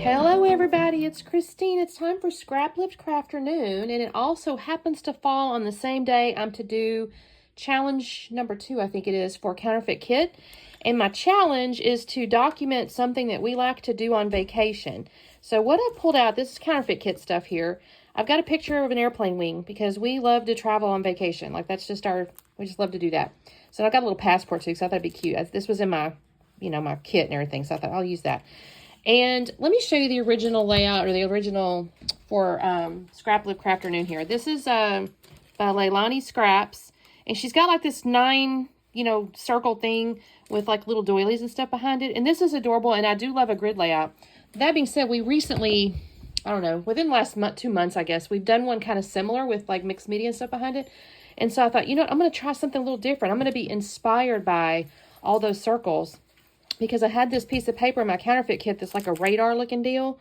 Hello everybody, it's Christine. It's time for Scraplift Crafternoon, and it also happens to fall on the same day I'm to do challenge number 2, I think it is, for Counterfeit Kit. And my challenge is to document something that we like to do on vacation. So what I've pulled out, this is Counterfeit Kit stuff here. I've got a picture of an airplane wing because we love to travel on vacation. Like that's just we just love to do that. So I've got a little passport too, so I thought it'd be cute. This was in my, my kit and everything, so I thought I'll use that. And let me show you the original layout, or the original for Scraplift Crafternoon here. This is by Leilani Scraps, and she's got like this 9, circle thing with like little doilies and stuff behind it. And this is adorable, and I do love a grid layout. That being said, we recently, I don't know, within the last 2 months, I guess, we've done one kind of similar with like mixed media and stuff behind it. And so I thought, I'm going to try something a little different. I'm going to be inspired by all those circles, because I had this piece of paper in my counterfeit kit that's like a radar looking deal.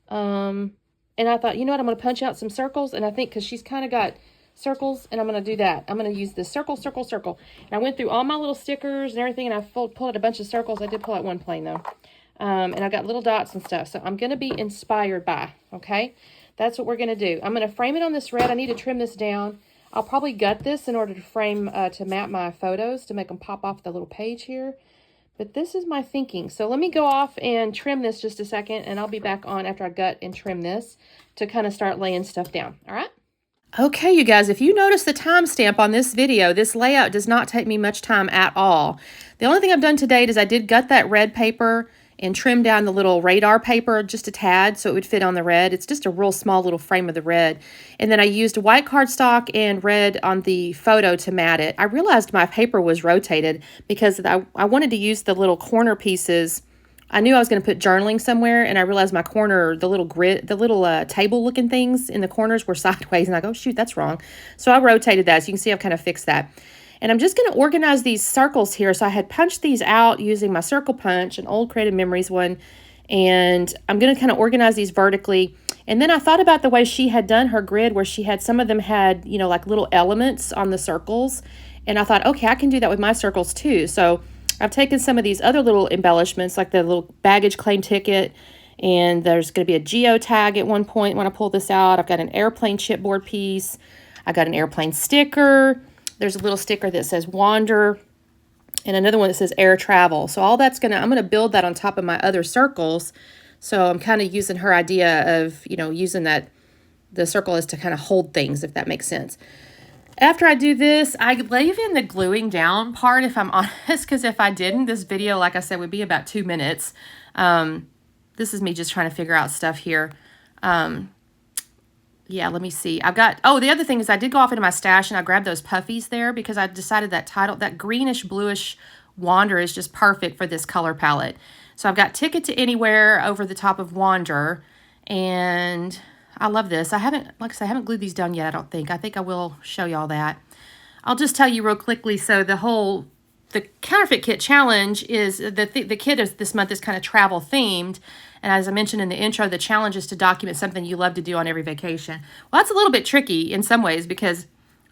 And I thought, I'm going to punch out some circles. And I think because she's kind of got circles, and I'm going to do that. I'm going to use this circle, circle, circle. And I went through all my little stickers and everything, and I pulled out a bunch of circles. I did pull out one plane though. And I got little dots and stuff. So I'm going to be inspired by, okay? That's what we're going to do. I'm going to frame it on this red. I need to trim this down. I'll probably gut this in order to frame, to map my photos, to make them pop off the little page here. But this is my thinking. So let me go off and trim this just a second, and I'll be back on after I gut and trim this to kind of start laying stuff down. All right? Okay, you guys, if you notice the timestamp on this video, this layout does not take me much time at all. The only thing I've done to date is I did gut that red paper and trim down the little radar paper just a tad so it would fit on the red. It's just a real small little frame of the red. And then I used white cardstock and red on the photo to mat it. I realized my paper was rotated because I wanted to use the little corner pieces. I knew I was going to put journaling somewhere, and I realized my corner, the little grid, the little table looking things in the corners were sideways, and I go, shoot, that's wrong. So I rotated that. So you can see I've kind of fixed that. And I'm just going to organize these circles here. So I had punched these out using my circle punch, an old Creative Memories one. And I'm going to kind of organize these vertically. And then I thought about the way she had done her grid, where she had, some of them had, like little elements on the circles. And I thought, okay, I can do that with my circles too. So I've taken some of these other little embellishments, like the little baggage claim ticket. And there's going to be a geotag at one point when I pull this out. I've got an airplane chipboard piece. I got an airplane sticker. There's a little sticker that says wander, and another one that says air travel. So all that's I'm going to build that on top of my other circles. So I'm kind of using her idea of, using the circle is to kind of hold things, if that makes sense. After I do this, I leave in the gluing down part, if I'm honest, because if I didn't, this video, like I said, would be about 2 minutes. This is me just trying to figure out stuff here. Yeah, let me see. The other thing is I did go off into my stash and I grabbed those puffies there because I decided that greenish bluish wander is just perfect for this color palette. So I've got Ticket to Anywhere over the top of Wander, and I love this. I haven't glued these down yet, I don't think. I think I will show y'all that. I'll just tell you real quickly. So the Counterfeit Kit challenge is, the kit is this month is kind of travel themed. And as I mentioned in the intro, the challenge is to document something you love to do on every vacation. Well, that's a little bit tricky in some ways because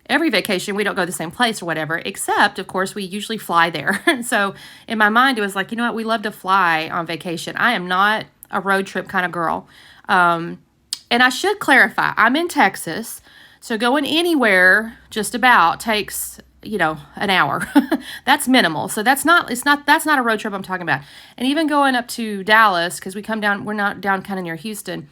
every vacation we don't go to the same place or whatever, except, of course, we usually fly there. So in my mind, it was like, we love to fly on vacation. I am not a road trip kind of girl. And I should clarify, I'm in Texas, so going anywhere just about takes an hour. That's minimal. So that's not a road trip I'm talking about. And even going up to Dallas, because we're not down kind of near Houston,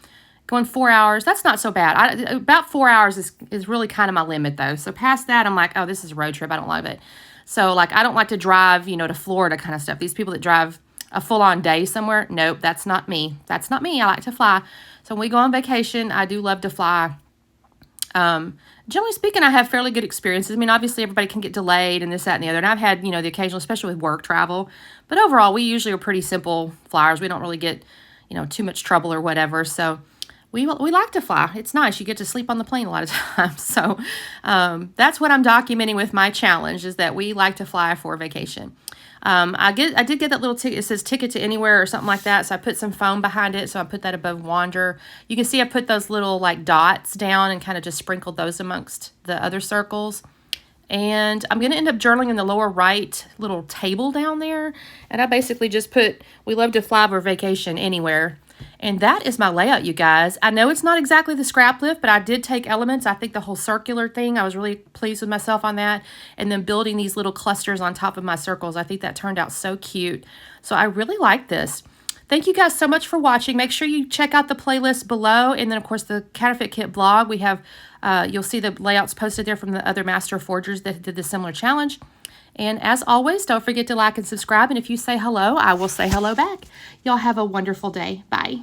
going 4 hours, that's not so bad. About 4 hours is really kind of my limit though. So past that, I'm like, oh, this is a road trip. I don't love it. So like, I don't like to drive, to Florida kind of stuff. These people that drive a full-on day somewhere, nope, that's not me. That's not me. I like to fly. So when we go on vacation, I do love to fly. Generally speaking, I have fairly good experiences. I mean, obviously everybody can get delayed and this, that, and the other. And I've had, the occasional, especially with work travel. But overall, we usually are pretty simple flyers. We don't really get, too much trouble or whatever. So we like to fly. It's nice. You get to sleep on the plane a lot of times. So that's what I'm documenting with my challenge, is that we like to fly for vacation. I did get that little ticket. It says Ticket to Anywhere or something like that. So I put some foam behind it. So I put that above Wander. You can see I put those little like dots down and kind of just sprinkled those amongst the other circles. And I'm going to end up journaling in the lower right little table down there. And I basically just put, we love to fly for vacation anywhere. And that is my layout, you guys. I know it's not exactly the scrap lift, but I did take elements. I think the whole circular thing, I was really pleased with myself on that. And then building these little clusters on top of my circles. I think that turned out so cute. So I really like this. Thank you guys so much for watching. Make sure you check out the playlist below. And then, of course, the Counterfeit Kit blog. We have, you'll see the layouts posted there from the other master forgers that did the similar challenge. And as always, don't forget to like and subscribe. And if you say hello, I will say hello back. Y'all have a wonderful day. Bye.